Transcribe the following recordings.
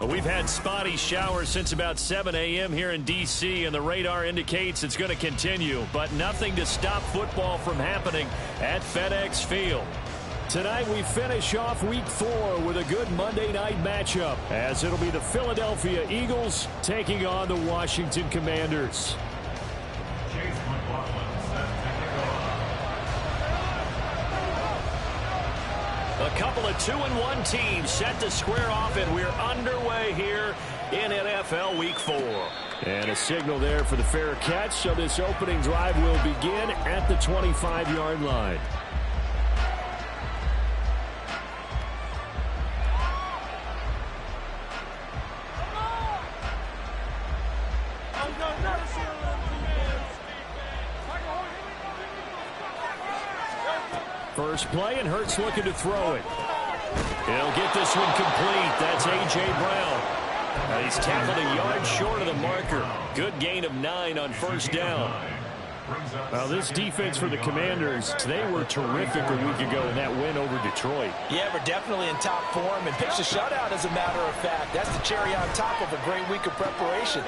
We've had spotty showers since about 7 a.m. here in D.C., and the radar indicates it's going to continue, but nothing to stop football from happening at FedEx Field. Tonight we finish off Week 4 with a good Monday night matchup, as it'll be the Philadelphia Eagles taking on the Washington Commanders. A couple of 2-1 teams set to square off, and we're underway here in NFL Week 4. And a signal there for the fair catch, so this opening drive will begin at the 25-yard line. First play, and Hurts looking to throw it. He'll get this one complete. That's A.J. Brown. He's tackled a yard short of the marker. Good gain of 9 on first down. Now, this defense for the Commanders, they were terrific a week ago in that win over Detroit. Yeah, we're definitely in top form and pitched a shutout, as a matter of fact. That's the cherry on top of a great week of preparation.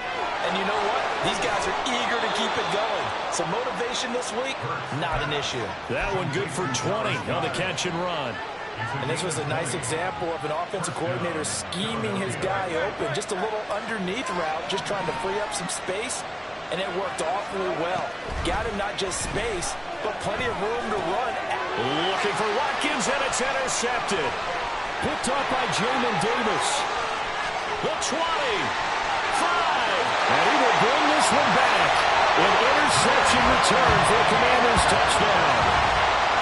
And you know what? These guys are eager to keep it going. So motivation this week, not an issue. That one good for 20 on the catch and run. And this was a nice example of an offensive coordinator scheming his guy open. Just a little underneath route, just trying to free up some space. And it worked awfully well. Got him not just space, but plenty of room to run. Looking for Watkins, and it's intercepted. Picked up by Jamin Davis. The 20. 5. And he will bring this one back. An interception return for a Commanders touchdown.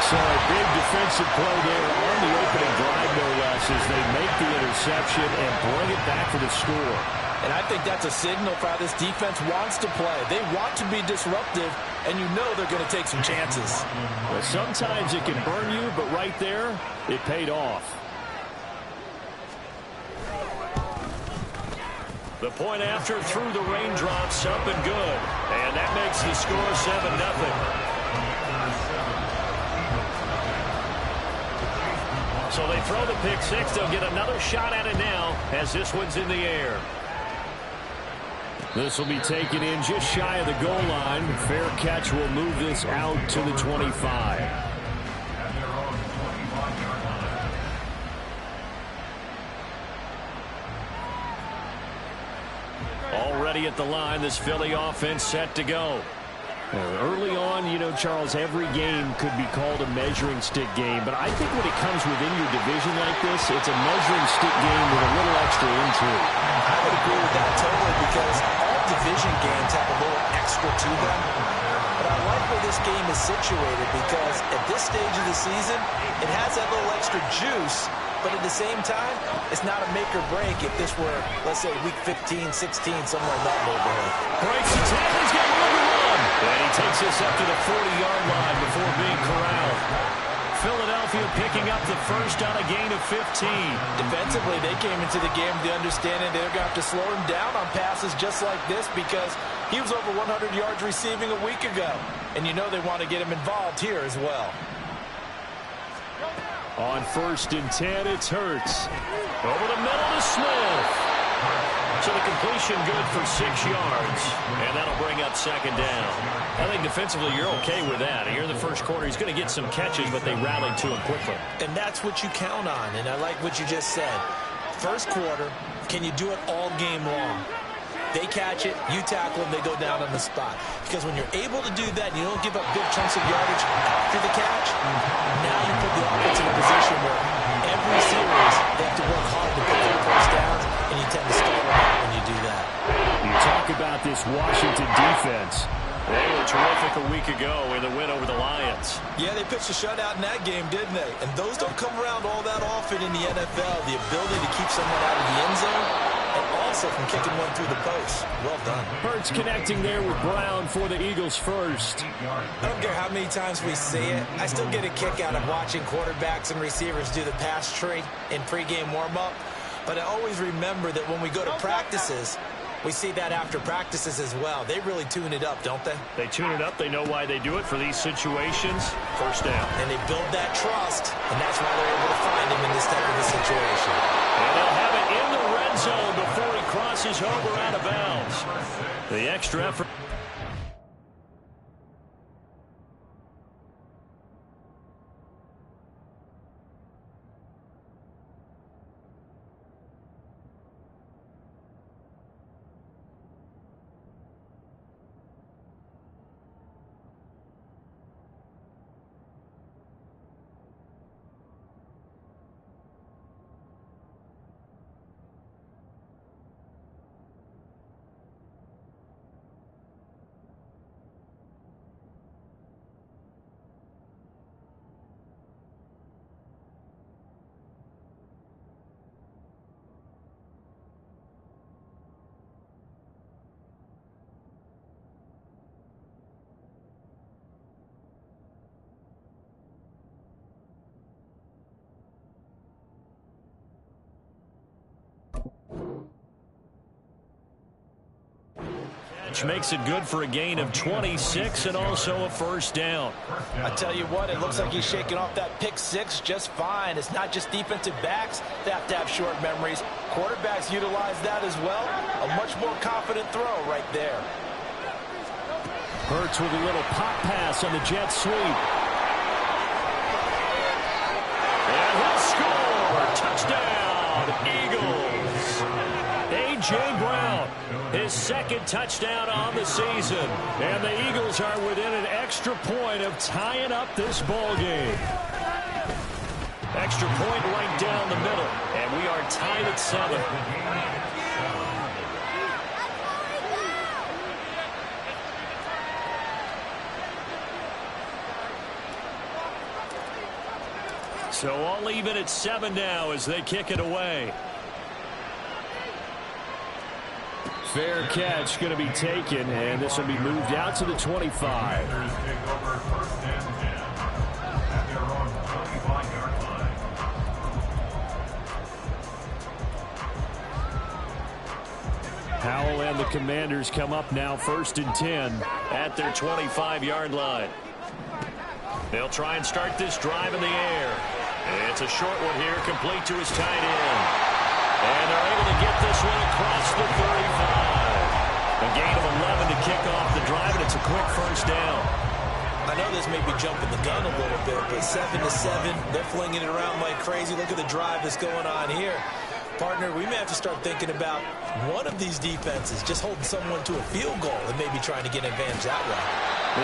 So a big defensive play there on the opening drive, no less, as they make the interception and bring it back for the score. And I think that's a signal for how this defense wants to play. They want to be disruptive, and you know they're going to take some chances. Well, sometimes it can burn you, but right there, it paid off. The point after through the raindrops, up and good. And that makes the score 7-0. So they throw the pick six. They'll get another shot at it now as this one's in the air. This will be taken in just shy of the goal line. Fair catch will move this out to the 25. Already at the line, this Philly offense set to go. Early on, you know, Charles, every game could be called a measuring stick game, but I think when it comes within your division like this, it's a measuring stick game with a little extra intrigue. I would agree with that totally, because all division games have a little extra to them. But I like where this game is situated, because at this stage of the season, it has that little extra juice, but at the same time, it's not a make or break if this were, let's say, week 15, 16, somewhere in that neighborhood. Breaks the tackle, he's got room to run. And he takes this up to the 40-yard line before being corralled. Philadelphia picking up the first on a gain of 15. Defensively, they came into the game with the understanding they're going to have to slow him down on passes just like this, because he was over 100 yards receiving a week ago. And you know they want to get him involved here as well. On 1st and 10, it's Hurts. Over the middle to Smith. So the completion good for 6 yards, and that'll bring up 2nd down. I think defensively you're okay with that. Here in the first quarter, he's going to get some catches, but they rallied to him quickly. And that's what you count on, and I like what you just said. First quarter, can you do it all game long? They catch it, you tackle them, they go down on the spot. Because when you're able to do that, you don't give up big chunks of yardage after the catch, now you put the offense in a position where every series they have to work hard to pick up first downs, and you tend to stall them out when you do that. You talk about this Washington defense. They were terrific a week ago in the win over the Lions. Yeah, they pitched a shutout in that game, didn't they? And those don't come around all that often in the NFL. The ability to keep someone out of the end zone, and also from kicking one through the post. Well done. Hurts connecting there with Brown for the Eagles first. I don't care how many times we see it. I still get a kick out of watching quarterbacks and receivers do the pass tree in pregame warm-up. But I always remember that when we go to practices, we see that after practices as well. They really tune it up, don't they? They tune it up. They know why they do it for these situations. First down. And they build that trust, and that's why they're able to find him in this type of a situation. And they'll have it in the red zone crosses over out of bounds. The extra effort. Makes it good for a gain of 26 and also a first down. I tell you what, it looks like he's shaking off that pick six just fine. It's not just defensive backs that have to have short memories. Quarterbacks utilize that as well. A much more confident throw right there. Hurts with a little pop pass on the jet sweep. And he'll score. Touchdown, Eagles. A.J. Brown, his second touchdown on the season. And the Eagles are within an extra point of tying up this ball game. Extra point right down the middle. And we are tied at 7. So all even at 7 now as they kick it away. Fair catch going to be taken, and this will be moved out to the 25. Howell and the Commanders come up now 1st and 10 at their 25-yard line. They'll try and start this drive in the air. It's a short one here, complete to his tight end. And they're able to get this one across the 35. A gain of 11 to kick off the drive, and it's a quick first down. I know this may be jumping the gun a little bit, but 7-7, they're flinging it around like crazy. Look at the drive that's going on here. Partner, we may have to start thinking about one of these defenses just holding someone to a field goal and maybe trying to get an advantage that way.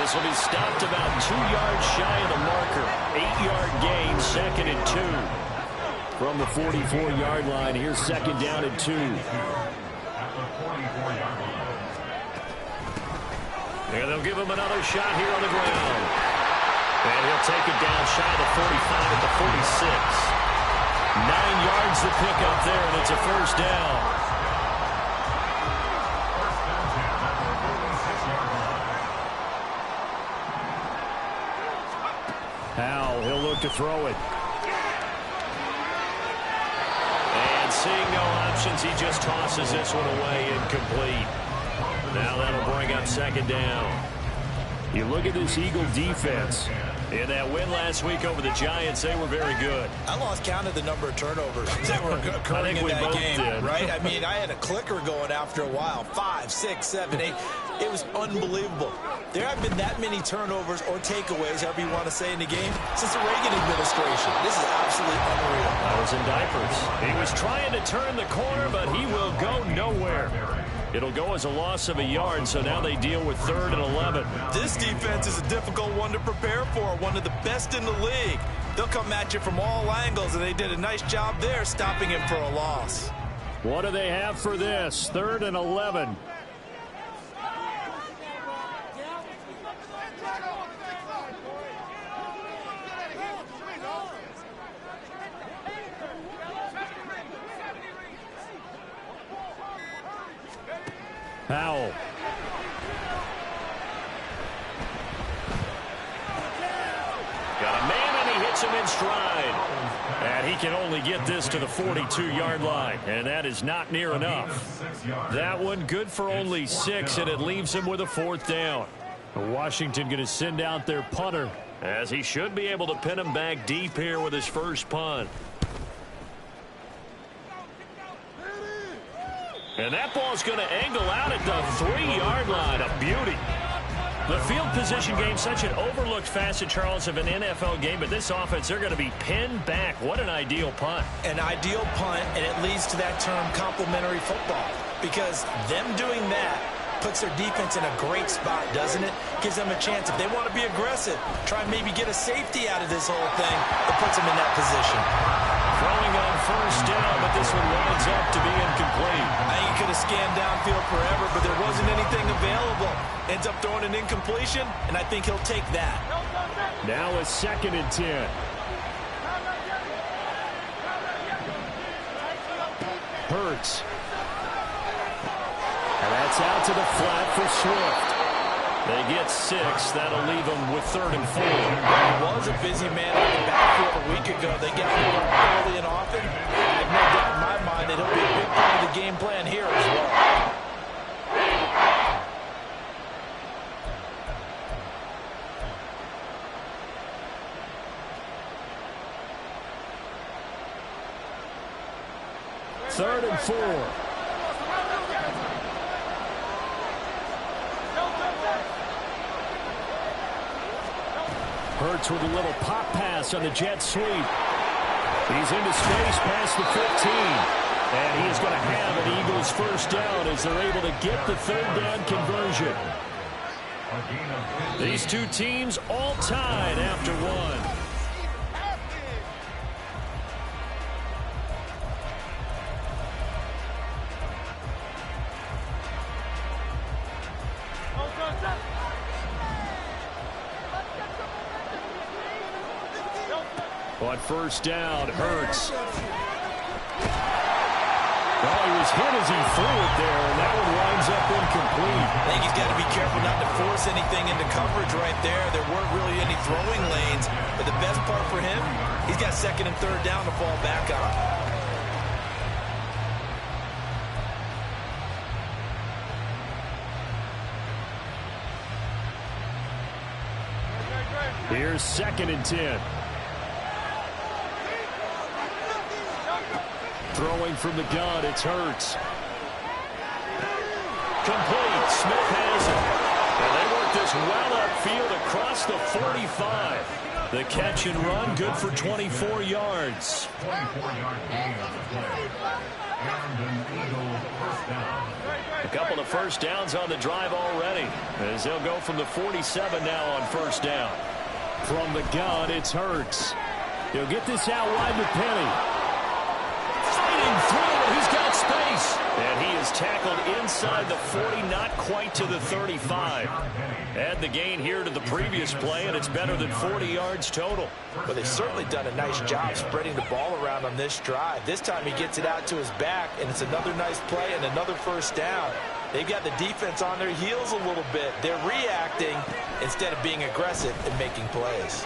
This will be stopped about 2 yards shy of the marker. 8-yard gain, 2nd and 2. From the 44-yard line, here's 2nd down and 2. And they'll give him another shot here on the ground. And he'll take it down shy of the 45 at the 46. 9 yards to pick up there, and it's a first down. Howell, he'll look to throw it. And seeing no options, he just tosses this one away, incomplete. Now that'll bring up 2nd down. You look at this Eagle defense. In that win last week over the Giants, they were very good. I lost count of the number of turnovers that were occurring in that game, right? I mean, I had a clicker going after a while. 5, 6, 7, 8. It was unbelievable. There have been that many turnovers or takeaways, however you want to say, in the game since the Reagan administration. This is absolutely unreal. I was in diapers. He was trying to turn the corner, but he will go nowhere. It'll go as a loss of a yard, so now they deal with 3rd and 11. This defense is a difficult one to prepare for, one of the best in the league. They'll come at you from all angles, and they did a nice job there stopping him for a loss. What do they have for this? 3rd and 11. Howell. Got a man, and he hits him in stride. And he can only get this to the 42-yard line, and that is not near enough. That one good for only 6, and it leaves him with a 4th down. Washington going to send out their punter, as he should be able to pin him back deep here with his first punt. And that ball's going to angle out at the 3-yard line. A beauty. The field position game, such an overlooked facet, Charles, of an NFL game. But this offense, they're going to be pinned back. What an ideal punt. An ideal punt, and it leads to that term complementary football. Because them doing that puts their defense in a great spot, doesn't it? Gives them a chance. If they want to be aggressive, try and maybe get a safety out of this whole thing, it puts them in that position. Throwing on first down, but this one winds up to be incomplete. I think he could have scanned downfield forever, but there wasn't anything available. Ends up throwing an incompletion, and I think he'll take that. Now a 2nd and 10. Hurts. And that's out to the flat for Swift. They get 6. That'll leave them with 3rd and 4. He was a busy man on the backfield a week ago. They got him early and often. I have no doubt in my mind that he'll be a big part of the game plan here as well. Third and 4. Hurts with a little pop pass on the jet sweep. He's into space past the 15. And he is going to have an Eagles first down as they're able to get the 3rd down conversion. These two teams all tied after one. On first down, Hurts. Well, he was hit as he threw it there, and that one winds up incomplete. I think he's got to be careful not to force anything into coverage right there. There weren't really any throwing lanes, but the best part for him, he's got 2nd and 3rd down to fall back on. Here's 2nd and 10. Throwing from the gun, it's Hurts. Complete. Smith has it. And they work this well upfield across the 45. The catch and run, good for 24 yards. A couple of first downs on the drive already, as they'll go from the 47 now on first down. From the gun, it's Hurts. He'll get this out wide with Penny. Through, he's got space. And he is tackled inside the 40, not quite to the 35. Add the gain here to the previous play, and it's better than 40 yards total. Well, they've certainly done a nice job spreading the ball around on this drive. This time he gets it out to his back, and it's another nice play and another first down. They've got the defense on their heels a little bit. They're reacting instead of being aggressive and making plays.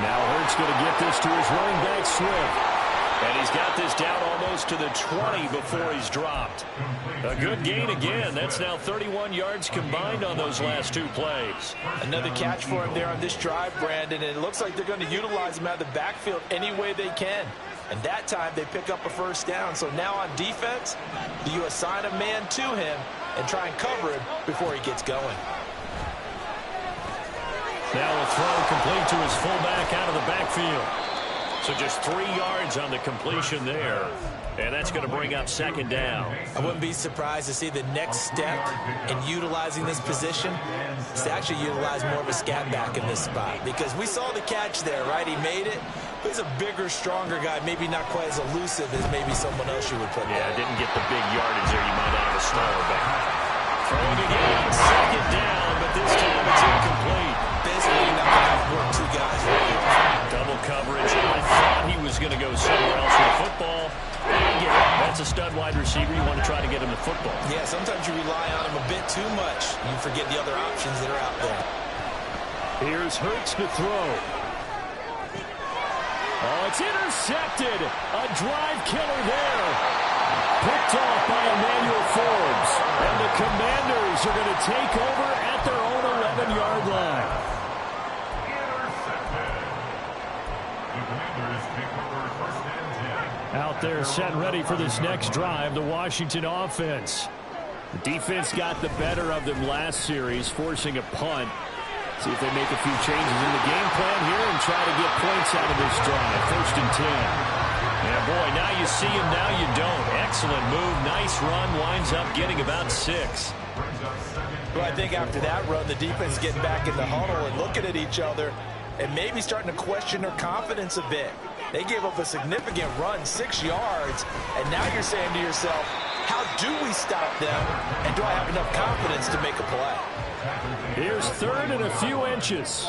Now Hurts going to get this to his running back, Swift. And he's got this down almost to the 20 before he's dropped. A good gain again. That's now 31 yards combined on those last 2 plays. Another catch for him there on this drive, Brandon. And it looks like they're going to utilize him out of the backfield any way they can. And that time they pick up a first down. So now on defense, you assign a man to him and try and cover him before he gets going. Now a throw complete to his fullback out of the backfield. So just 3 yards on the completion there. And that's going to bring up 2nd down. I wouldn't be surprised to see the next step in utilizing this position is to actually utilize more of a scat back in this spot. Because we saw the catch there, right? He made it. He's a bigger, stronger guy, maybe not quite as elusive as maybe someone else you would put there. Yeah, didn't get the big yardage there. You might have a smaller back. Throwing again, 2nd down, but this time it's incomplete. Basically, not going to have to work 2 guys right. Double coverage. I thought he was going to go somewhere else with the football. That's a stud wide receiver. You want to try to get him the football. Yeah, sometimes you rely on him a bit too much. You forget the other options that are out there. Here's Hurts to throw. Oh, it's intercepted. A drive killer there. Picked off by Emmanuel Forbes. And the Commanders are going to take over at their own 11-yard line. The Commanders take over 1st and 10. Out there set and ready for this next drive, the Washington offense. The defense got the better of them last series, forcing a punt. See if they make a few changes in the game plan here and try to get points out of this drive. 1st and 10. Yeah, boy, now you see him, now you don't. Excellent move, nice run, winds up getting about 6. Well, I think after that run, the defense is getting back in the huddle and looking at each other and maybe starting to question their confidence a bit. They gave up a significant run, 6 yards, and now you're saying to yourself, how do we stop them, and do I have enough confidence to make a play? Here's 3rd and a few inches.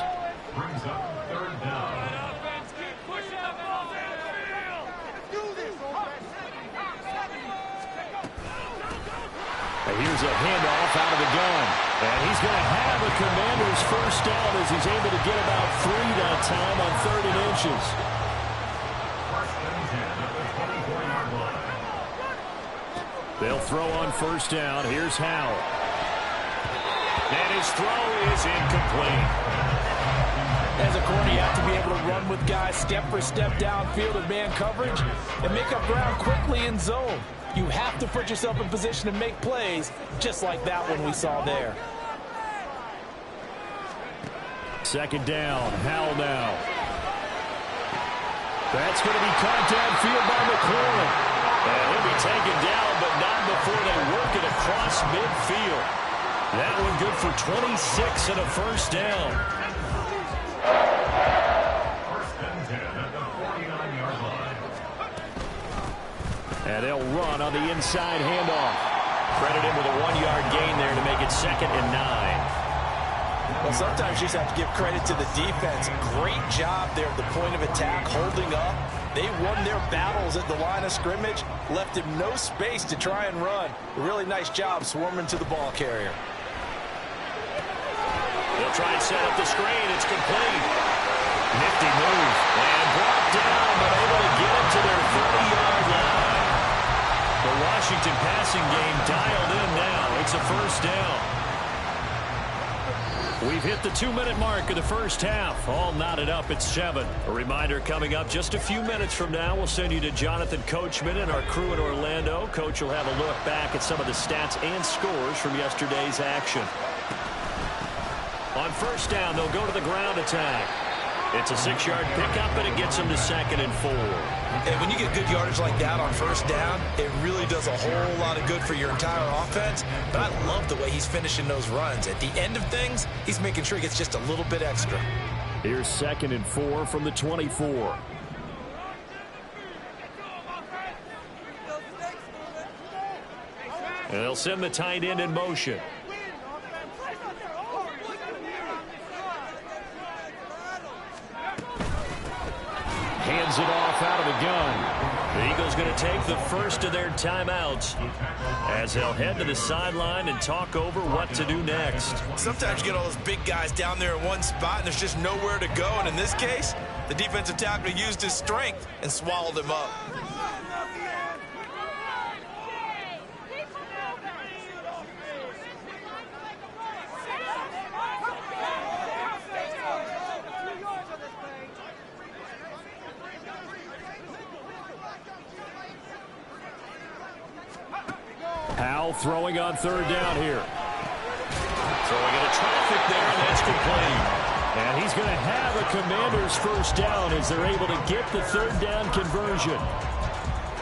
Here's a handoff out of the gun. And he's going to have a Commander's 1st down as he's able to get about 3 that time on 3rd and inches. They'll throw on 1st down. Here's Howell. And his throw is incomplete. As a corner, you have to be able to run with guys step for step downfield in man coverage and make up ground quickly in zone. You have to put yourself in position to make plays, just like that one we saw there. 2nd down, Howell now. That's going to be caught downfield by McLaurin. And he'll be taken down, but not before they work it across midfield. That one good for 26 and a 1st down. And they'll run on the inside handoff. Credit him with a 1-yard gain there to make it 2nd and 9. Well, sometimes you just have to give credit to the defense. Great job there at the point of attack, holding up. They won their battles at the line of scrimmage, left him no space to try and run. A really nice job swarming to the ball carrier. They'll try and set up the screen. It's complete. Nifty move. And brought down, but able to get it to their 30-yard line. The Washington passing game dialed in now. It's a 1st down. We've hit the 2-minute mark of the 1st half. All knotted up at 7. A reminder coming up just a few minutes from now. We'll send you to Jonathan Coachman and our crew in Orlando. Coach will have a look back at some of the stats and scores from yesterday's action. On 1st down, they'll go to the ground attack. It's a 6-yard pickup, and it gets them to 2nd and 4. And when you get good yardage like that on 1st down, it really does a whole lot of good for your entire offense. But I love the way he's finishing those runs. At the end of things, he's making sure he gets just a little bit extra. Here's 2nd and 4 from the 24. And they'll send the tight end in motion. Hands it off out of the gun. The Eagles going to take the first of their timeouts as they'll head to the sideline and talk over what to do next. Sometimes you get all those big guys down there in one spot and there's just nowhere to go. And in this case, the defensive tackle used his strength and swallowed him up. Howell throwing on 3rd down here. Throwing into traffic there, and that's complete. And he's going to have a Commander's 1st down as they're able to get the 3rd down conversion.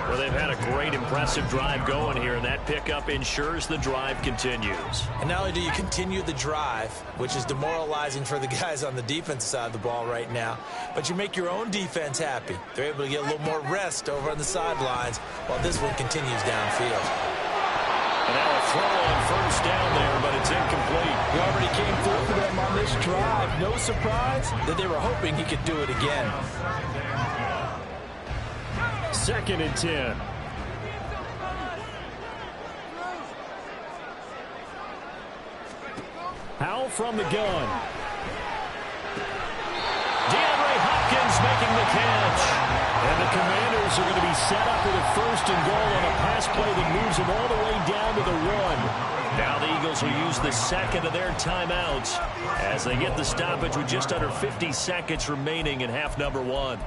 Well, they've had a great, impressive drive going here, and that pickup ensures the drive continues. And not only do you continue the drive, which is demoralizing for the guys on the defensive side of the ball right now, but you make your own defense happy. They're able to get a little more rest over on the sidelines while this one continues downfield. And now a throw on 1st down there, but it's incomplete. He already came through for them on this drive. No surprise that they were hoping he could do it again. 2nd and 10. Howell from the gun. DeAndre Hopkins making the catch. And the Commanders are going to be set up with a 1st and goal on a pass play that moves them all the way down to the 1. Now the Eagles will use the 2nd of their timeouts as they get the stoppage with just under 50 seconds remaining in half number 1.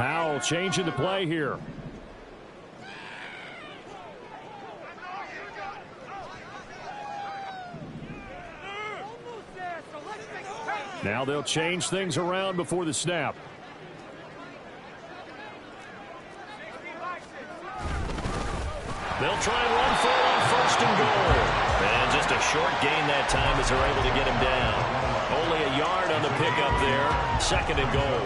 Howell changing the play here. Now they'll change things around before the snap. They'll try and run for it on 1st and goal. And just a short gain that time as they're able to get him down. Only a yard on the pickup there. 2nd and goal.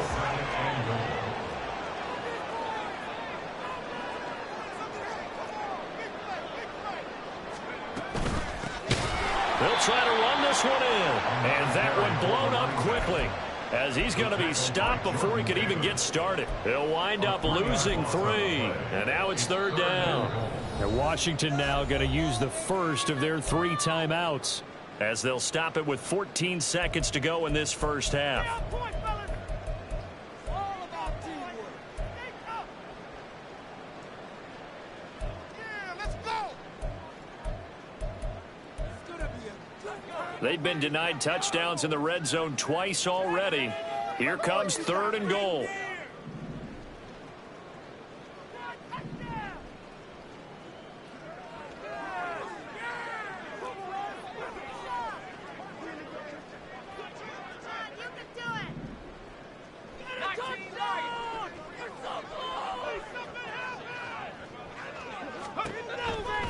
They'll try to run this one in. And that one blown up quickly, as he's going to be stopped before he could even get started. He'll wind up losing 3. And now it's 3rd down. And Washington now going to use the first of their 3 timeouts, as they'll stop it with 14 seconds to go in this first half. They've been denied touchdowns in the red zone twice already. Here comes 3rd and goal.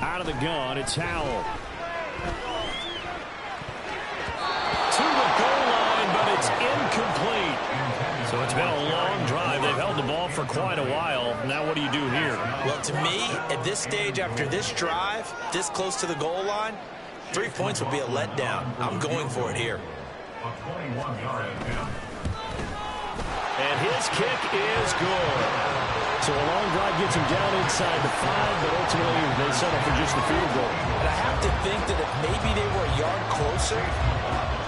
Out of the gun, it's Howell. To the goal line, but it's incomplete. So it's been a long drive. They've held the ball for quite a while. Now what do you do here? Well, to me, at this stage, after this drive, this close to the goal line, 3 points would be a letdown. I'm going for it here. And his kick is good. So a long drive gets him down inside the 5, but ultimately they settle for just the field goal. And I have to think that if maybe they were a yard closer,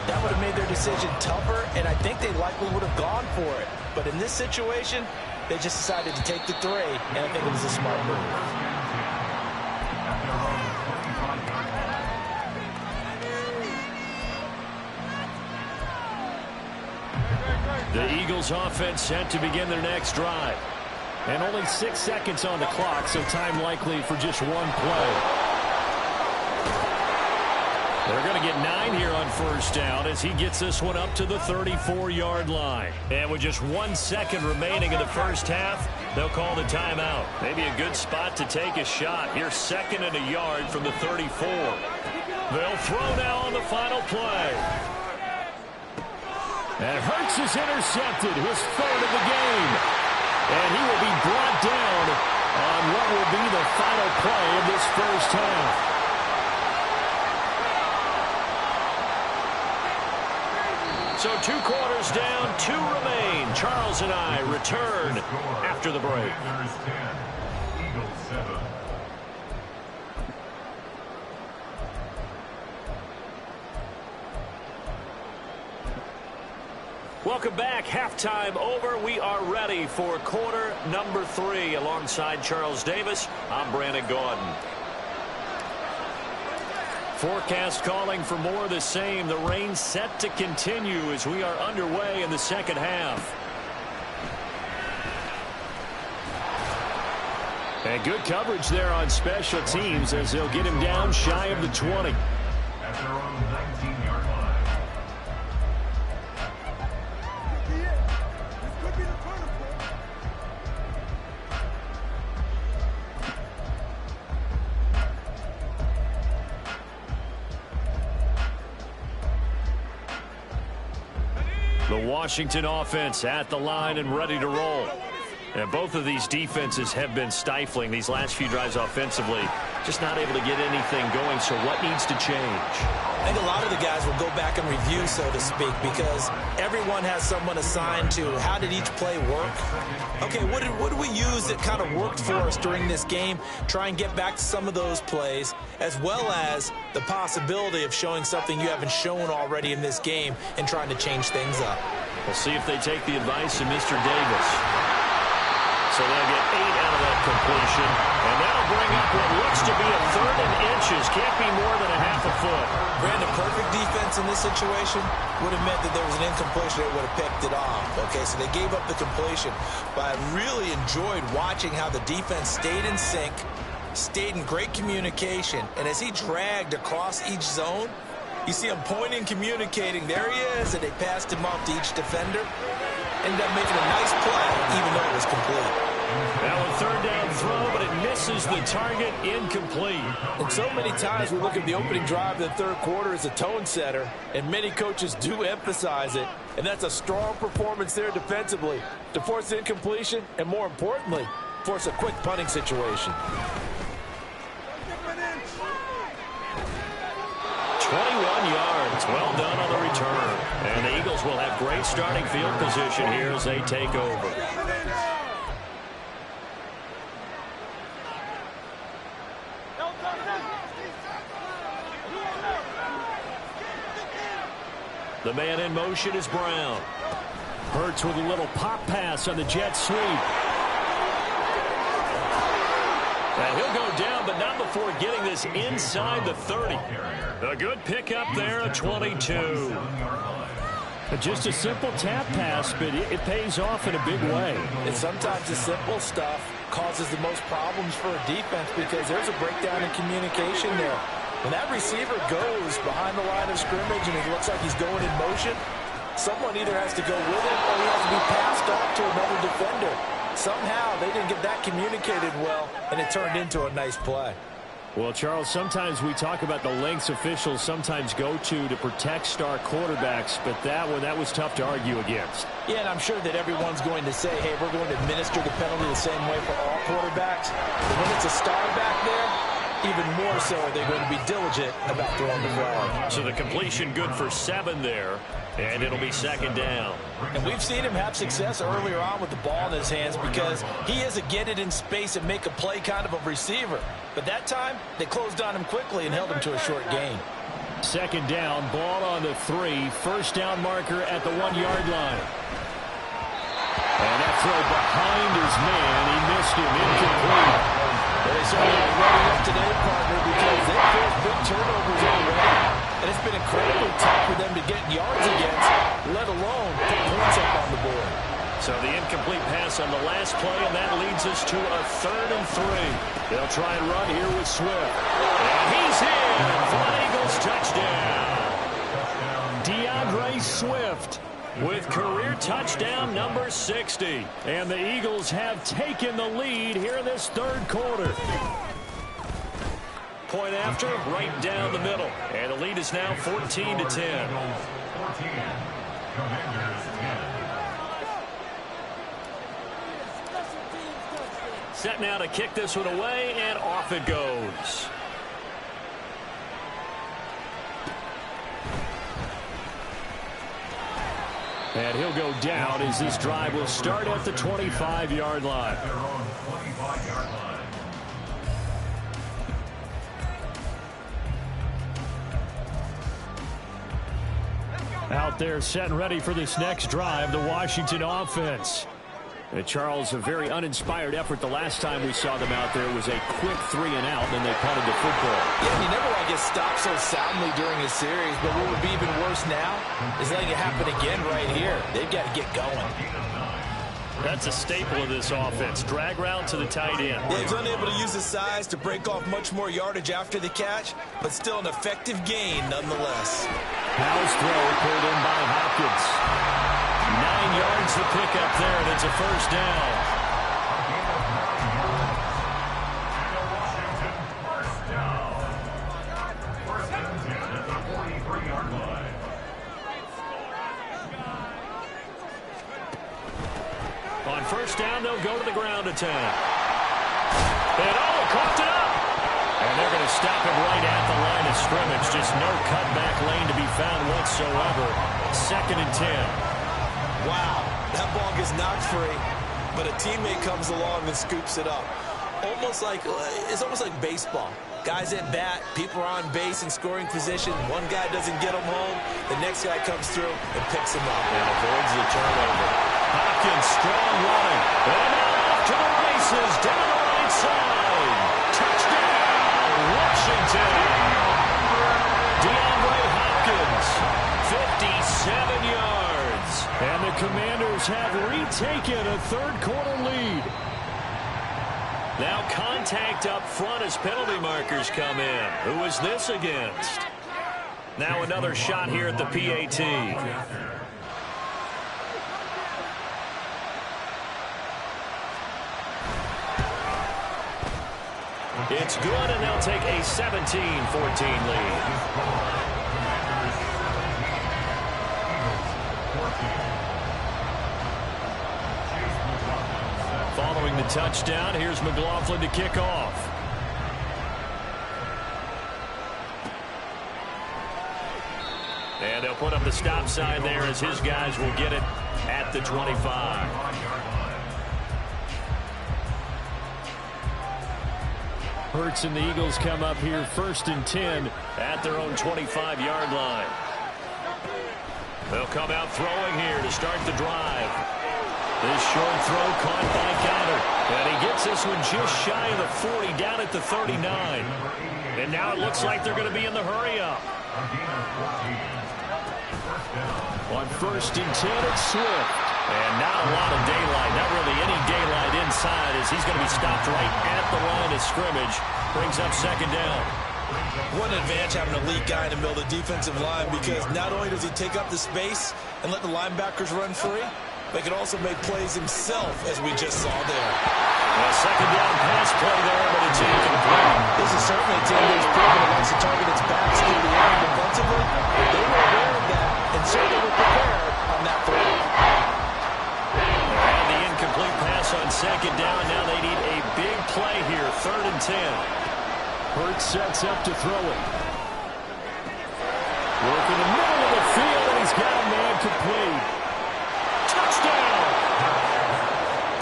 that would have made their decision tougher, and I think they likely would have gone for it. But in this situation, they just decided to take the 3, and I think it was a smart move. The Eagles offense set to begin their next drive. And only 6 seconds on the clock, so time likely for just one play. They're going to get 9 here on 1st down as he gets this one up to the 34-yard line. And with just 1 second remaining in the first half, they'll call the timeout. Maybe a good spot to take a shot. Here's 2nd and a yard from the 34. They'll throw now on the final play. And Hurts is intercepted, his 3rd of the game. And he will be brought down on what will be the final play of this first half. So 2 quarters down, 2 remain. Charles and I return after the break. Welcome back. Halftime over. We are ready for quarter number 3. Alongside Charles Davis, I'm Brandon Gaudin. Forecast calling for more of the same. The rain set to continue as we are underway in the second half. And good coverage there on special teams as they'll get him down shy of the 20. At their own 19-yard line. The Washington offense at the line and ready to roll. And both of these defenses have been stifling these last few drives offensively. Just not able to get anything going, so what needs to change? I think a lot of the guys will go back and review, so to speak, because everyone has someone assigned to how did each play work. Okay, what did we use that kind of worked for us during this game? Try and get back to some of those plays, as well as the possibility of showing something you haven't shown already in this game and trying to change things up. We'll see if they take the advice of Mr. Davis. So they'll get 8 out of that completion. And that'll bring up what looks to be a 3rd and inches. can't be more than a half a foot. Brandon, perfect defense in this situation would have meant that there was an incompletion that would have picked it off. Okay, so they gave up the completion. But I really enjoyed watching how the defense stayed in sync, stayed in great communication, and as he dragged across each zone, you see him pointing, communicating. There he is, and they passed him off to each defender. Ended up making a nice play, even though it was complete. Now a third down throw, but it misses the target, incomplete. And so many times we look at the opening drive of the third quarter as a tone setter, and many coaches do emphasize it. And that's a strong performance there defensively to force incompletion and, more importantly, force a quick punting situation. 21 yards. Well done on the return. And the Eagles will have great starting field position here as they take over. The man in motion is Brown. Hurts with a little pop pass on the jet sweep. And he'll go down, but not before getting this inside the 30. A good pickup there, a 22. Just a simple tap pass, but it pays off in a big way. And sometimes the simple stuff causes the most problems for a defense because there's a breakdown in communication there. When that receiver goes behind the line of scrimmage and it looks like he's going in motion, someone either has to go with him or he has to be passed off to another defender. Somehow they didn't get that communicated well, and it turned into a nice play. Well, Charles, sometimes we talk about the lengths officials sometimes go to protect star quarterbacks, but that was tough to argue against. Yeah, and I'm sure that everyone's going to say, hey, we're going to administer the penalty the same way for all quarterbacks. But when it's a star back there, even more so are they going to be diligent about throwing the flag. So the completion good for 7 there, and it'll be second down. And we've seen him have success earlier on with the ball in his hands because he is a get it in space and make a play kind of a receiver. But that time, they closed on him quickly and held him to a short gain. Second down, ball on the 3. First down marker at the 1-yard line. And that throw behind his man. He missed him, incomplete. They certainly are ready up today, partner, because they've faced big turnovers already. And it's been incredibly tough for them to get yards against, let alone put points up on the board. So the incomplete pass on the last play, and that leads us to a 3rd and 3. They'll try and run here with Swift. And he's in for an Eagles touchdown. DeAndre Swift with career touchdown number 60. And the Eagles have taken the lead here in this third quarter. Point after, right down the middle. And the lead is now 14-10. 14. Commanders 10. Set now to kick this one away, and off it goes. And he'll go down as this drive will start at the 25-yard line. Their own 25-yard line. Out there set and ready for this next drive, the Washington offense. And Charles, a very uninspired effort the last time we saw them out there was a quick 3 and out, and they punted the football. Yeah, you never want to get stopped so soundly during a series, but what would be even worse now is letting it happen again right here. They've got to get going. That's a staple of this offense. Drag route to the tight end. Yeah, he's unable to use his size to break off much more yardage after the catch, but still an effective gain nonetheless. Howell's throw pulled in by Hopkins. 9 yards to pick up there, and it's a first down. First and 10 at the 43-yard line. On first down, they'll go to the ground attack. And coughed it up. And they're going to stop him right at the line of scrimmage. Just no cutback lane to be found whatsoever. Second and 10. Wow, that ball gets knocked free, but a teammate comes along and scoops it up. It's almost like baseball. Guys at bat, people are on base in scoring position. One guy doesn't get him home, the next guy comes through and picks him up. And avoids the turnover. Hopkins, strong running. And off to the races, down the right side. Touchdown, Washington. Commanders have retaken a third-quarter lead. Now contact up front as penalty markers come in. Who is this against? Now another shot here at the PAT. It's good, and they'll take a 17-14 lead. Following the touchdown, here's McLaughlin to kick off. And they'll put up the stop sign there as his guys will get it at the 25. Hurts and the Eagles come up here 1st and 10 at their own 25-yard line. They'll come out throwing here to start the drive. This short throw caught by Goddard. And he gets this one just shy of the 40, down at the 39. And now it looks like they're going to be in the hurry-up. On 1st and 10, it's Swift. And not a lot of daylight, not really any daylight inside, as he's going to be stopped right at the line of scrimmage. Brings up 2nd down. What an advantage having a elite guy in the middle of the defensive line, because not only does he take up the space and let the linebackers run free, but he can also make plays himself, as we just saw there. A 2nd down pass play there, but it's incomplete. This is certainly a team that's proven it likes to target its backs through the air defensively. They were aware of that, and certainly were prepared on that throw. And the incomplete pass on 2nd down. Now they need a big play here, 3rd and 10. Hurts sets up to throw it. Working the middle of the field, and he's got a man complete. Touchdown!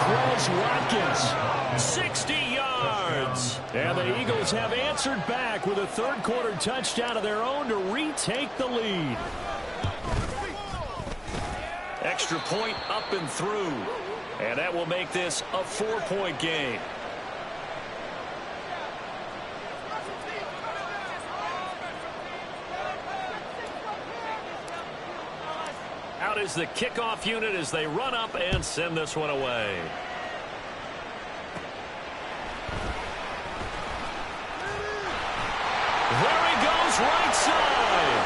Quez Watkins, 60 yards. And the Eagles have answered back with a third-quarter touchdown of their own to retake the lead. Extra point up and through. And that will make this a 4-point game. Out is the kickoff unit as they run up and send this one away. There he goes, right side.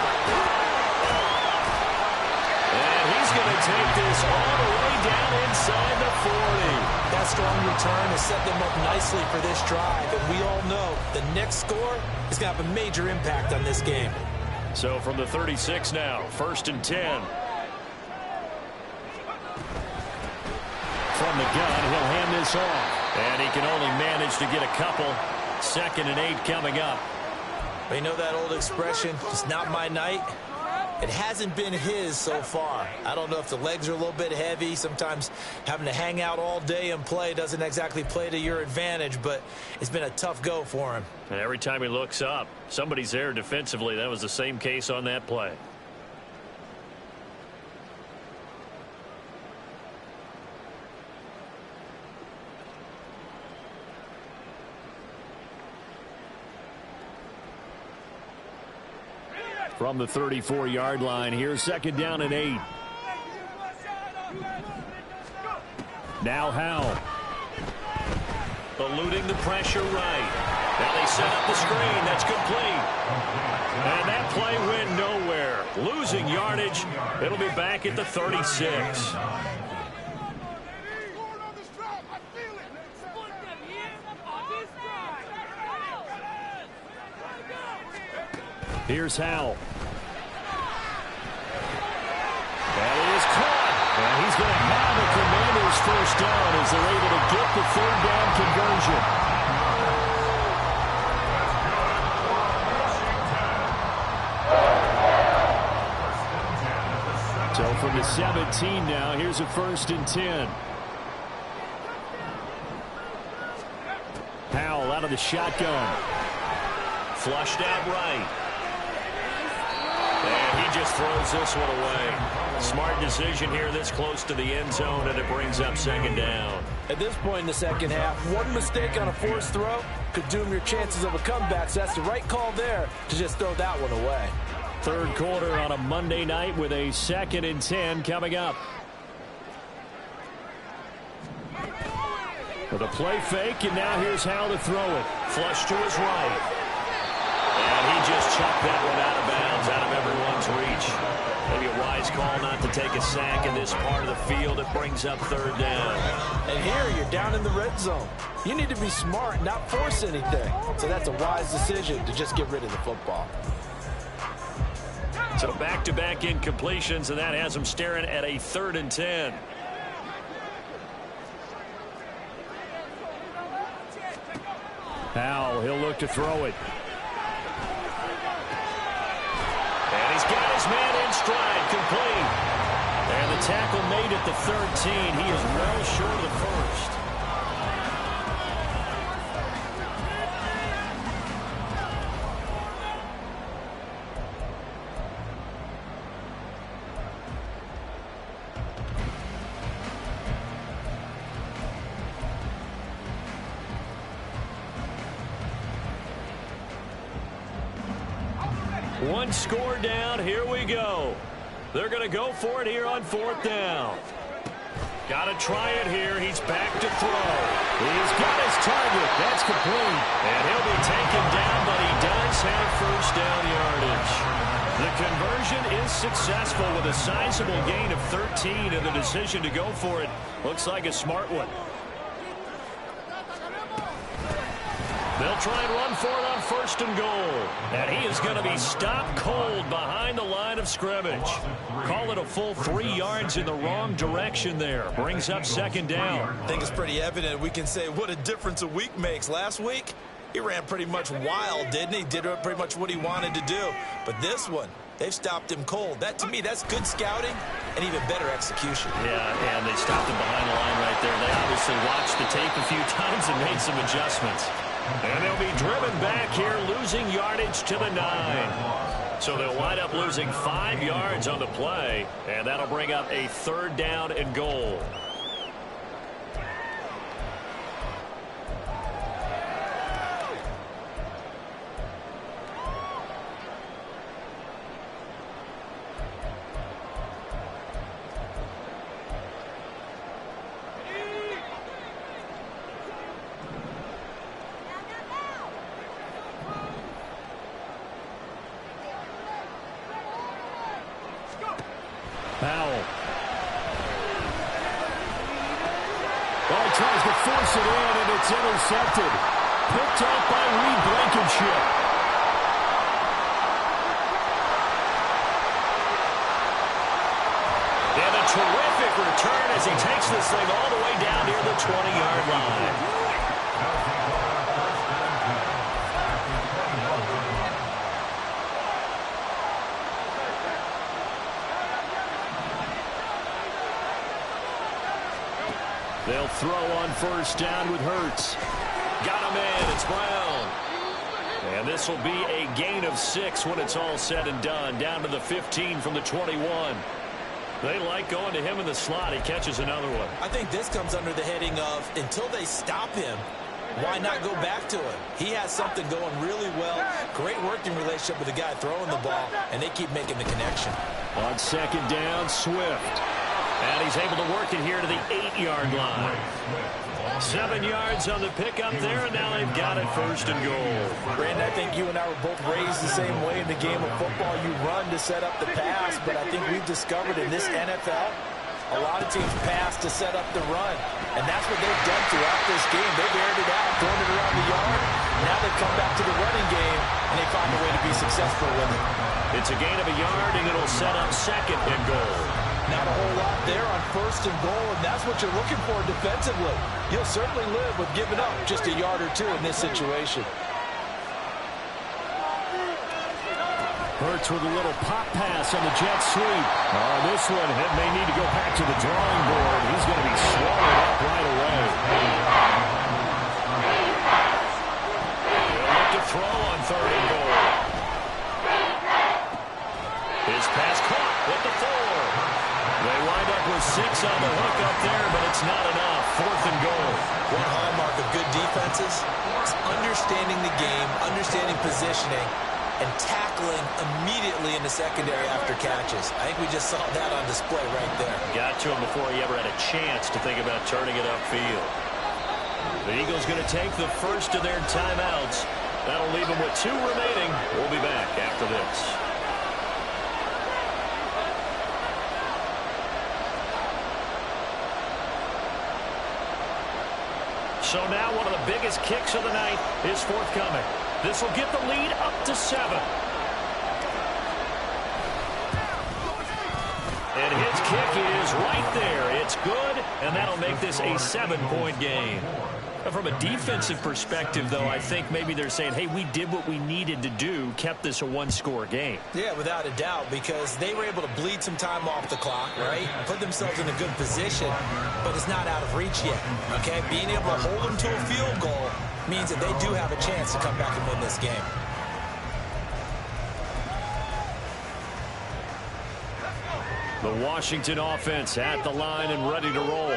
And he's going to take this all the way down inside the 40. That strong return has set them up nicely for this drive, and we all know the next score is going to have a major impact on this game. So from the 36 now, 1st and 10. From the gun, he'll hand this off. And he can only manage to get a couple. 2nd and 8 coming up. You know that old expression, it's not my night? It hasn't been his so far. I don't know if the legs are a little bit heavy. Sometimes having to hang out all day and play doesn't exactly play to your advantage, but it's been a tough go for him. And every time he looks up, somebody's there defensively. That was the same case on that play. From the 34-yard line, here's 2nd down and 8. Now Howell. Eluding the pressure right. Now they set up the screen. That's complete. And that play went nowhere. Losing yardage. It'll be back at the 36. Here's Howell. That is caught. And he's going to have the Commanders' 1st down as they're able to get the 3rd down conversion. So from the 17 now, here's a 1st and 10. Howell out of the shotgun. Flushed out right. And he just throws this one away. Smart decision here this close to the end zone, and it brings up 2nd down. At this point in the second half, one mistake on a forced throw could doom your chances of a comeback. So that's the right call there to just throw that one away. Third quarter on a Monday night with a 2nd and 10 coming up. With a play fake, and now here's how to throw it. Flush to his right. And he just chucked that one out of bounds, out of everyone's reach. Maybe a wise call not to take a sack in this part of the field. It brings up third down. And here you're down in the red zone. You need to be smart, not force anything. So that's a wise decision to just get rid of the football. So back-to-back incompletions, and that has him staring at a 3rd and 10. Powell, he'll look to throw it. And he's got his man in stride, complete. And the tackle made at the 13. He is well short of the first. One score down. Here we go. They're going to go for it here on 4th down. Got to try it here. He's back to throw. He's got his target. That's complete. And he'll be taken down, but he does have first down yardage. The conversion is successful with a sizable gain of 13, and the decision to go for it looks like a smart one. They'll try and run for it on 1st and goal. And he is going to be stopped cold behind the line of scrimmage. Call it a full 3 yards in the wrong direction there. Brings up 2nd down. I think it's pretty evident. We can say what a difference a week makes. Last week, he ran pretty much wild, didn't he? Did pretty much what he wanted to do. But this one, they've stopped him cold. That, to me, that's good scouting and even better execution. Yeah, and they stopped him behind the line right there. They obviously watched the tape a few times and made some adjustments. And they'll be driven back here, losing yardage to the 9. So they'll wind up losing 5 yards on the play, and that'll bring up a 3rd down and goal. Powell. Well, he tries to force it in, and it's intercepted. Picked up by Reed Blankenship. And a terrific return as he takes this thing all the way down near the 20-yard line. They'll throw on 1st down with Hurts. Got him in. It's Brown. And this will be a gain of 6 when it's all said and done. Down to the 15 from the 21. They like going to him in the slot. He catches another one. I think this comes under the heading of until they stop him, why not go back to him? He has something going really well. Great working relationship with the guy throwing the ball, and they keep making the connection. On 2nd down, Swift. And he's able to work it here to the 8-yard line. 7 yards on the pickup there, and now they've got it 1st and goal. Brandon, I think you and I were both raised the same way in the game of football. You run to set up the pass, but I think we've discovered in this NFL, a lot of teams pass to set up the run. And that's what they've done throughout this game. They've aired it out, thrown it around the yard. Now they've come back to the running game, and they find a way to be successful with it. It's a gain of a yard, and it'll set up 2nd and goal. Not a whole lot there on 1st and goal, and that's what you're looking for defensively. You'll certainly live with giving up just a yard or 2 in this situation. Hurts with a little pop pass on the jet sweep. Oh, this one may need to go back to the drawing board. He's going to be swallowed up right away. They'll look to throw on 3rd and goal. His pass caught with the 4. They wind up with 6 on the hook up there, but it's not enough. 4th and goal. One hallmark of good defenses is understanding the game, understanding positioning, and tackling immediately in the secondary after catches. I think we just saw that on display right there. Got to him before he ever had a chance to think about turning it upfield. The Eagles going to take the first of their timeouts. That'll leave them with 2 remaining. We'll be back after this. So now one of the biggest kicks of the night is forthcoming. This will get the lead up to 7. And his kick is right there. It's good, and that'll make this a 7-point game. From a defensive perspective, though, I think maybe they're saying, hey, we did what we needed to do, kept this a 1-score game. Yeah, without a doubt, because they were able to bleed some time off the clock, right? Put themselves in a good position, but it's not out of reach yet, okay? Being able to hold them to a field goal means that they do have a chance to come back and win this game. The Washington offense at the line and ready to roll.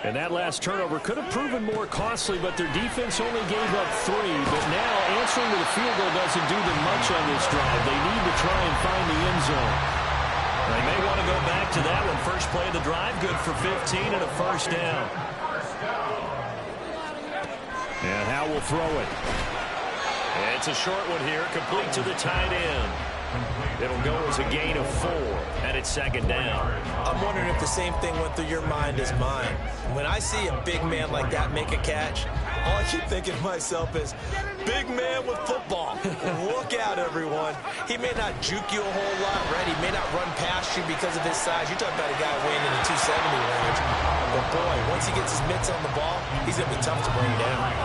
And that last turnover could have proven more costly, but their defense only gave up 3. But now answering to the field goal doesn't do them much on this drive. They need to try and find the end zone. They may want to go back to that one. First play of the drive, good for 15 and a first down. And Howe will throw it. It's a short one here, complete to the tight end. It'll go as a gain of 4, and it's second down. I'm wondering if the same thing went through your mind as mine. When I see a big man like that make a catch, all I keep thinking to myself is, big man with football. Look out, everyone. He may not juke you a whole lot, right? He may not run past you because of his size. You're talking about a guy weighing in the 270 range. But, boy, once he gets his mitts on the ball, he's going to be tough to bring down.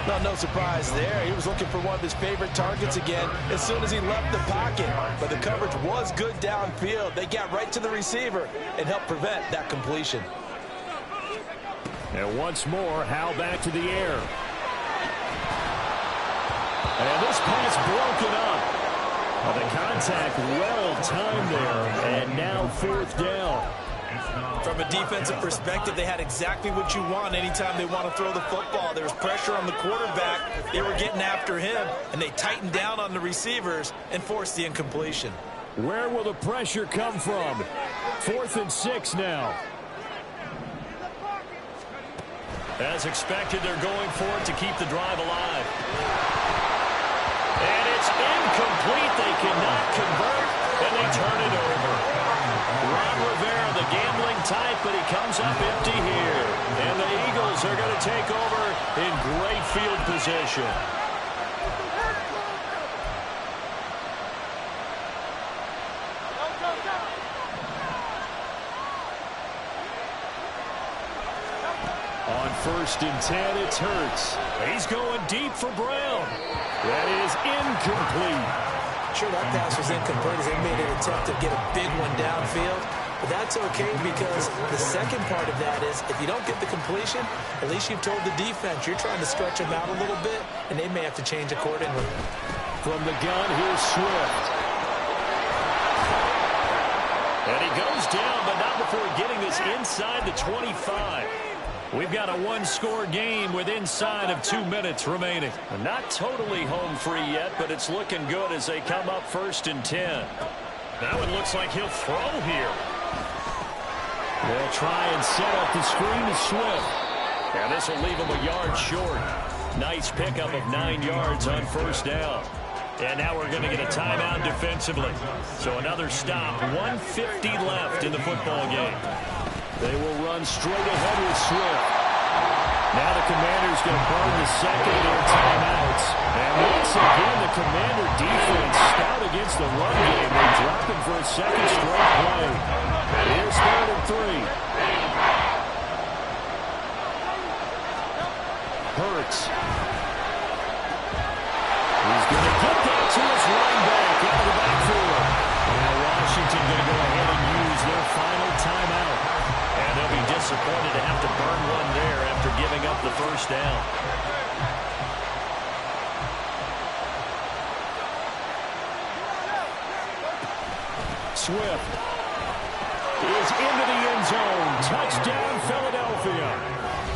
Well, no surprise there. He was looking for one of his favorite targets again as soon as he left the pocket. But the coverage was good downfield. They got right to the receiver and helped prevent that completion. And once more, Howe back to the air. And this pass broken up. The contact well timed there. And now 4th down. From a defensive perspective, they had exactly what you want anytime they want to throw the football. There was pressure on the quarterback. They were getting after him, and they tightened down on the receivers and forced the incompletion. Where will the pressure come from? 4th and 6 now. As expected, they're going for it to keep the drive alive. And it's incomplete. They cannot convert, and they turn it over. Ron Rivera, the gambling type, but he comes up empty here. And the Eagles are going to take over in great field position. On 1st and 10, it's Hurts. He's going deep for Brown. That is incomplete. Sure, that pass was incomplete as they made an attempt to get a big one downfield. But that's okay because the second part of that is if you don't get the completion, at least you've told the defense you're trying to stretch them out a little bit, and they may have to change accordingly. From the gun, here's Swift. And he goes down, but not before getting this inside the 25. We've got a 1-score game with inside of 2 minutes remaining. Not totally home free yet, but it's looking good as they come up 1st and 10. Now it looks like he'll throw here. They'll try and set up the screen to Swift. And this will leave him a yard short. Nice pickup of 9 yards on 1st down. And now we're going to get a timeout defensively. So another stop. 1:50 left in the football game. They will run straight ahead with Swift. Now the Commanders going to burn the second of their timeouts. And once again, the Commander defense stout against the run game. They drop him for a second straight play. Here's 3rd and 3. Hurts. He's going to get that to his running back out of the backfield. Now Washington going to go ahead and use their final timeout. And they'll be disappointed to have to burn one there after giving up the 1st down. Swift is into the end zone. Touchdown, Philadelphia.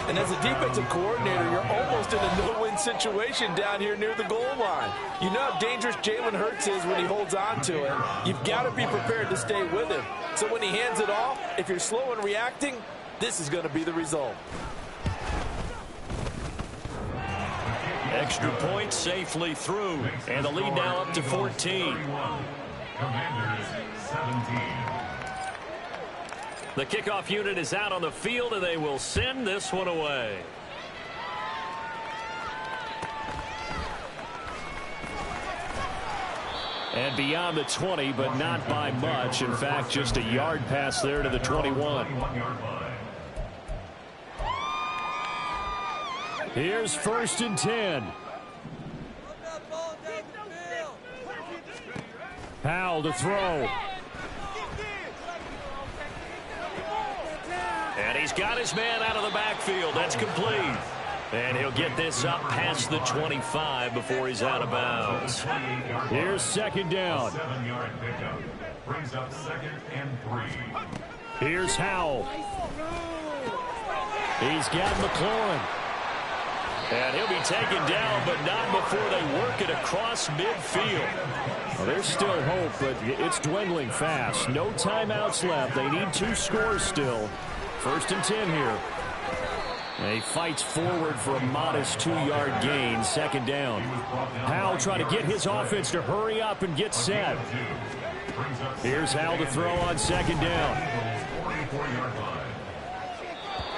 And as a defensive coordinator, you're almost in a no-win situation down here near the goal line. You know how dangerous Jalen Hurts is when he holds on to it. You've got to be prepared to stay with him. So when he hands it off, if you're slow in reacting, this is going to be the result. Extra point safely through. And the lead now up to 14. Commanders 17. The kickoff unit is out on the field, and they will send this one away. And beyond the 20, but not by much. In fact, just a yard pass there to the 21. Here's 1st and 10. Howell to throw. And he's got his man out of the backfield. That's complete. And he'll get this up past the 25 before he's out of bounds. Here's 2nd down. 7-yard pickup. Brings up 2nd and 3. Here's Howell. He's got McLaurin. And he'll be taken down, but not before they work it across midfield. Well, there's still hope, but it's dwindling fast. No timeouts left. They need 2 scores still. 1st and 10 here. And he fights forward for a modest 2-yard gain. 2nd down. Howell trying to get his offense to hurry up and get set. Here's Howell to throw on 2nd down.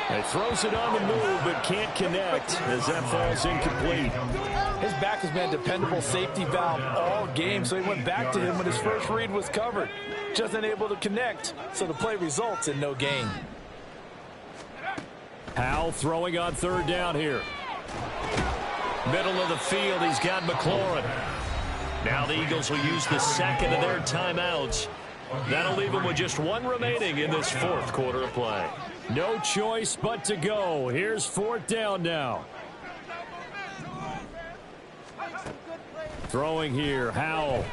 He throws it on the move, but can't connect as that falls incomplete. His back has been a dependable safety valve all game, so he went back to him when his first read was covered. Just unable to connect, so the play results in no gain. Howell throwing on 3rd down here. Middle of the field, he's got McLaurin. Now the Eagles will use the 2nd of their timeouts. That'll leave them with just 1 remaining in this 4th quarter of play. No choice but to go. Here's 4th down now. Throwing here, Howell.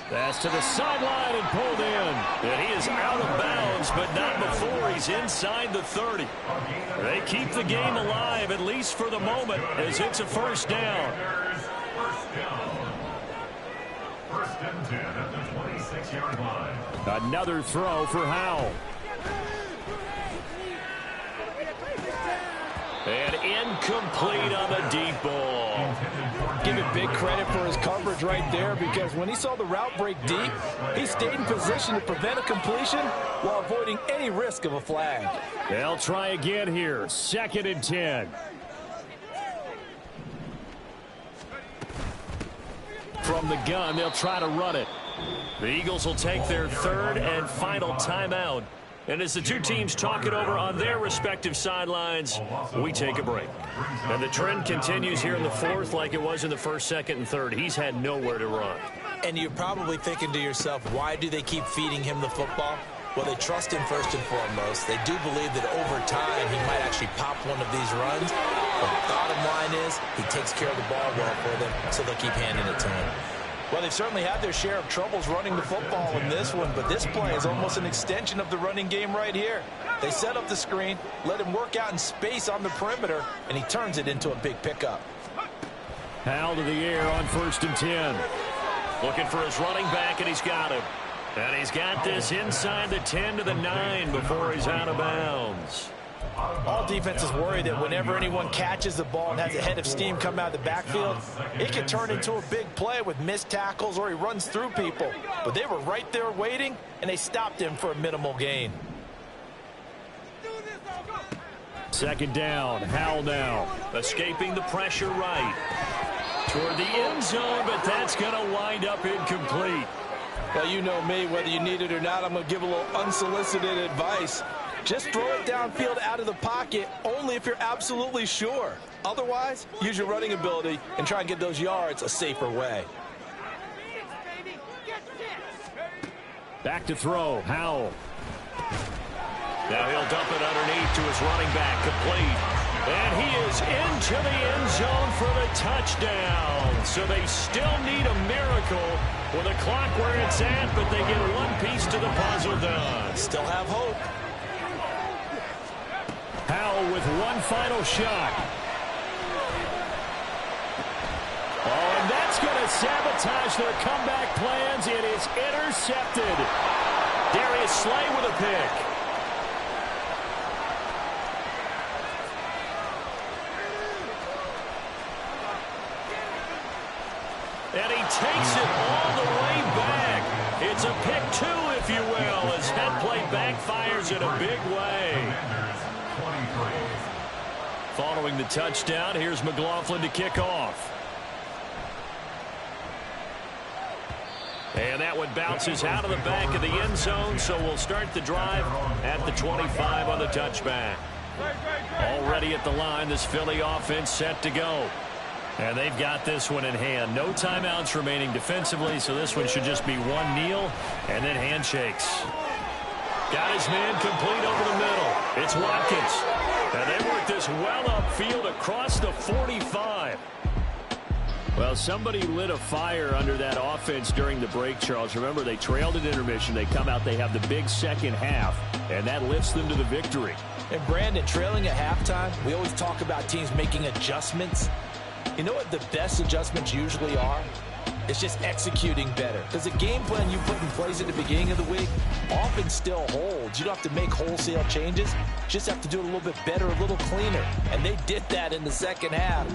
Pass to the sideline and pulled in. And he is out of bounds, but not before he's inside the 30. They keep the game alive, at least for the moment, as it's a 1st down. 1st and 10 at the 26-yard line. Another throw for Howell. And incomplete on the deep ball. Give it big credit for his coverage right there, because when he saw the route break deep, he stayed in position to prevent a completion while avoiding any risk of a flag. They'll try again here. 2nd and 10. From the gun, they'll try to run it. The Eagles will take their 3rd and final timeout. And as the 2 teams talk it over on their respective sidelines, we take a break. And the trend continues here in the 4th like it was in the 1st, 2nd, and 3rd. He's had nowhere to run. And you're probably thinking to yourself, why do they keep feeding him the football? Well, they trust him first and foremost. They do believe that over time he might actually pop one of these runs. But the bottom line is he takes care of the ball well for them, so they'll keep handing it to him. Well, they've certainly had their share of troubles running the football in this one, but this play is almost an extension of the running game right here. They set up the screen, let him work out in space on the perimeter, and he turns it into a big pickup. Howell to the air on 1st and 10. Looking for his running back, and he's got him. And he's got this inside the 10 to the 9 before he's out of bounds. All defenses worry that whenever anyone catches the ball and has a head of steam come out of the backfield, it can turn into a big play with missed tackles or he runs through people. But they were right there waiting, and they stopped him for a minimal gain. 2nd down, Howell now. Escaping the pressure right. Toward the end zone, but that's going to wind up incomplete. Well, you know me, whether you need it or not, I'm going to give a little unsolicited advice. Just throw it downfield out of the pocket only if you're absolutely sure. Otherwise, use your running ability and try and get those yards a safer way. Back to throw, Howell. Now he'll dump it underneath to his running back, complete. And he is into the end zone for the touchdown. So they still need a miracle with the clock where it's at, but they get one piece to the puzzle done. Still have hope. Howell with one final shot. Oh, and that's going to sabotage their comeback plans. It is intercepted. Darius Slay with a pick. takes it all the way back. It's a pick two, if you will, as that play backfires in a big way. Following the touchdown, here's McLaughlin to kick off. And that one bounces out of the back of the end zone, so we'll start the drive at the 25 on the touchback. Already at the line, this Philly offense set to go. And they've got this one in hand. No timeouts remaining defensively, so this one should just be one kneel and then handshakes. Got his man complete over the middle. It's Watkins. And they work this well upfield across the 45. Well, somebody lit a fire under that offense during the break, Charles. Remember, they trailed at intermission. They come out, they have the big second half, and that lifts them to the victory. And, Brandon, trailing at halftime, we always talk about teams making adjustments. You know what the best adjustments usually are? It's just executing better. Because the game plan you put in place at the beginning of the week often still holds. You don't have to make wholesale changes. You just have to do it a little bit better, a little cleaner. And they did that in the second half.